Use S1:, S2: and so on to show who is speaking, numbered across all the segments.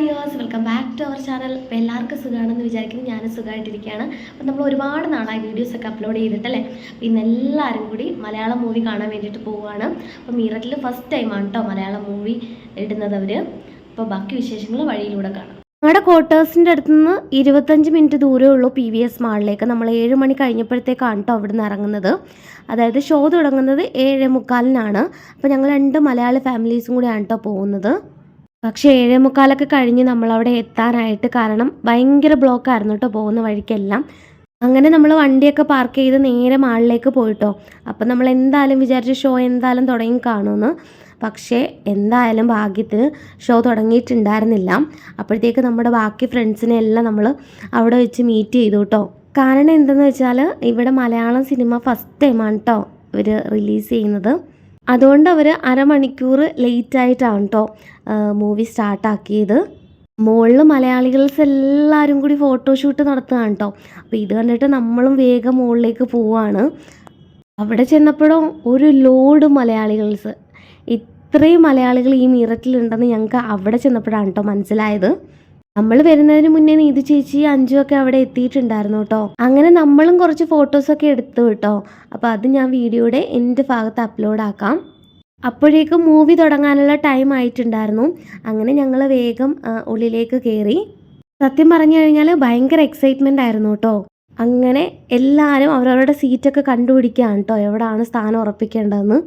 S1: Viewers, welcome back to our channel. അപ്പോൾ എല്ലാവർക്കും സുഖമാണെന്ന് വിചാരിക്കുന്നു. ഞാൻ സുഖമായിട്ടിരിക്കുകയാണ്. അപ്പോൾ നമ്മൾ ഒരുപാട് നാളായി വീഡിയോസൊക്കെ അപ്ലോഡ് ചെയ്തിട്ടല്ലേ. അപ്പോൾ ഇന്ന് എല്ലാവരും കൂടി മലയാളം മൂവി കാണാൻ വേണ്ടിയിട്ട് പോവുകയാണ്. അപ്പോൾ മീററ്റിൽ ഫസ്റ്റ് ടൈമാണ് കേട്ടോ മലയാളം മൂവി ഇടുന്നത് അവർ. അപ്പോൾ ബാക്കി വിശേഷങ്ങൾ വഴിയിലൂടെ കാണാം. ഞങ്ങളുടെ ക്വാർട്ടേഴ്സിൻ്റെ അടുത്ത് നിന്ന് 25 മിനിറ്റ് ദൂരമേ ഉള്ളൂ PVS മാളിലേക്ക്. നമ്മൾ 7 മണി കഴിഞ്ഞപ്പോഴത്തേക്കാണ് കേട്ടോ അവിടെ നിന്ന് ഇറങ്ങുന്നത്. അതായത് ഷോ തുടങ്ങുന്നത് 7:45-നാണ്. അപ്പോൾ ഞങ്ങൾ 2 മലയാളി ഫാമിലീസും കൂടിയാണ് കേട്ടോ പോകുന്നത്. പക്ഷേ 7:45 കഴിഞ്ഞ് നമ്മളവിടെ എത്താനായിട്ട്, കാരണം ഭയങ്കര ബ്ലോക്കായിരുന്നു കേട്ടോ പോകുന്ന വഴിക്കെല്ലാം. അങ്ങനെ നമ്മൾ വണ്ടിയൊക്കെ പാർക്ക് ചെയ്ത് നേരെ മാളിലേക്ക് പോയിട്ടോ. അപ്പം നമ്മൾ എന്തായാലും വിചാരിച്ച ഷോ എന്തായാലും തുടങ്ങി കാണുമെന്ന്. പക്ഷേ എന്തായാലും ഭാഗ്യത്തിന് ഷോ തുടങ്ങിയിട്ടുണ്ടായിരുന്നില്ല. അപ്പോഴത്തേക്ക് നമ്മുടെ ബാക്കി ഫ്രണ്ട്സിനെ എല്ലാം നമ്മൾ അവിടെ വെച്ച് മീറ്റ് ചെയ്തു കേട്ടോ. കാരണം എന്തെന്ന് വെച്ചാൽ ഇവിടെ മലയാളം സിനിമ ഫസ്റ്റ് ടൈമാണ് കേട്ടോ ഇവർ റിലീസ് ചെയ്യുന്നത്. അതുകൊണ്ട് അവർ അരമണിക്കൂർ ലേറ്റായിട്ടാണ് കേട്ടോ മൂവി സ്റ്റാർട്ടാക്കിയത്. മുകളിൽ മലയാളികൾസ് എല്ലാവരും കൂടി ഫോട്ടോഷൂട്ട് നടത്തുകയാണ് കേട്ടോ. അപ്പോൾ ഇത് കണ്ടിട്ട് നമ്മളും വേഗം മുകളിലേക്ക് പോവുകയാണ്. അവിടെ ചെന്നപ്പോഴും ഒരു ലോഡ് മലയാളികൾസ്, ഇത്രയും മലയാളികൾ ഈ മീററ്റിലുണ്ടെന്ന് ഞങ്ങൾക്ക് അവിടെ ചെന്നപ്പോഴാണ് കേട്ടോ മനസ്സിലായത്. നമ്മൾ വരുന്നതിന് മുന്നേ നീതു ചേച്ചി അഞ്ചുമൊക്കെ അവിടെ എത്തിയിട്ടുണ്ടായിരുന്നു കേട്ടോ. അങ്ങനെ നമ്മളും കുറച്ച് ഫോട്ടോസൊക്കെ എടുത്തു കേട്ടോ. അപ്പോൾ അത് ഞാൻ വീഡിയോയുടെ എൻ്റെ ഭാഗത്ത് അപ്ലോഡ് ആക്കാം. അപ്പോഴേക്കും മൂവി തുടങ്ങാനുള്ള ടൈം ആയിട്ടുണ്ടായിരുന്നു. അങ്ങനെ ഞങ്ങൾ വേഗം ഉള്ളിലേക്ക് കയറി. സത്യം പറഞ്ഞു കഴിഞ്ഞാൽ ഭയങ്കര എക്സൈറ്റ്മെൻ്റ് ആയിരുന്നു കേട്ടോ. അങ്ങനെ എല്ലാവരും അവരവരുടെ സീറ്റൊക്കെ കണ്ടുപിടിക്കുകയാണ് കേട്ടോ എവിടെയാണ് സ്ഥാനം ഉറപ്പിക്കേണ്ടതെന്ന്.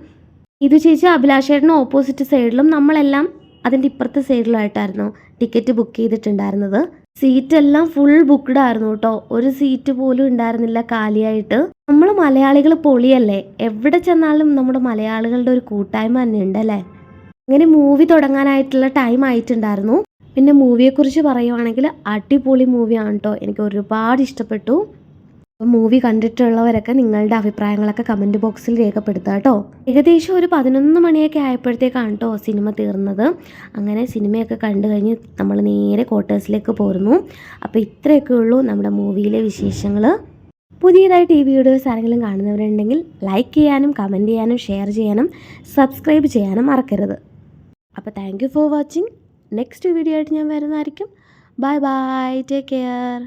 S1: ഇത് ചേച്ചി അഭിലാഷേട്ടന് ഓപ്പോസിറ്റ് സൈഡിലും നമ്മളെല്ലാം അതിൻ്റെ ഇപ്പുറത്തെ സൈഡിലായിട്ടായിരുന്നു ടിക്കറ്റ് ബുക്ക് ചെയ്തിട്ടുണ്ടായിരുന്നത്. സീറ്റെല്ലാം ഫുൾ ബുക്ക്ഡ് ആയിരുന്നു കേട്ടോ. ഒരു സീറ്റ് പോലും ഉണ്ടായിരുന്നില്ല കാലിയായിട്ട്. നമ്മൾ മലയാളികൾ പൊളിയല്ലേ, എവിടെ ചെന്നാലും നമ്മുടെ മലയാളികളുടെ ഒരു കൂട്ടായ്മ തന്നെ ഉണ്ടല്ലേ. അങ്ങനെ മൂവി തുടങ്ങാനായിട്ടുള്ള ടൈം ആയിട്ടുണ്ടായിരുന്നു. പിന്നെ മൂവിയെക്കുറിച്ച് പറയുവാണെങ്കിൽ അടിപൊളി മൂവിയാണ് കേട്ടോ. എനിക്ക് ഒരുപാട് ഇഷ്ടപ്പെട്ടു. അപ്പോൾ മൂവി കണ്ടിട്ടുള്ളവരൊക്കെ നിങ്ങളുടെ അഭിപ്രായങ്ങളൊക്കെ കമൻറ്റ് ബോക്സിൽ രേഖപ്പെടുത്തുക കേട്ടോ. ഏകദേശം ഒരു 11 മണിയൊക്കെ ആയപ്പോഴത്തേക്കാണ് കേട്ടോ സിനിമ തീർന്നത്. അങ്ങനെ സിനിമയൊക്കെ കണ്ടു കഴിഞ്ഞ് നമ്മൾ നേരെ ക്വാർട്ടേഴ്സിലേക്ക് പോരുന്നു. അപ്പോൾ ഇത്രയൊക്കെ ഉള്ളൂ നമ്മുടെ മൂവിയിലെ വിശേഷങ്ങൾ. പുതിയതായിട്ട് ഈ വീഡിയോസ് ആരെങ്കിലും കാണുന്നവരുണ്ടെങ്കിൽ ലൈക്ക് ചെയ്യാനും കമൻറ്റ് ചെയ്യാനും ഷെയർ ചെയ്യാനും സബ്സ്ക്രൈബ് ചെയ്യാനും മറക്കരുത്. അപ്പോൾ thank you for watching. Next video ആയിട്ട് ഞാൻ വരുന്നതായിരിക്കും. Bye bye, take care.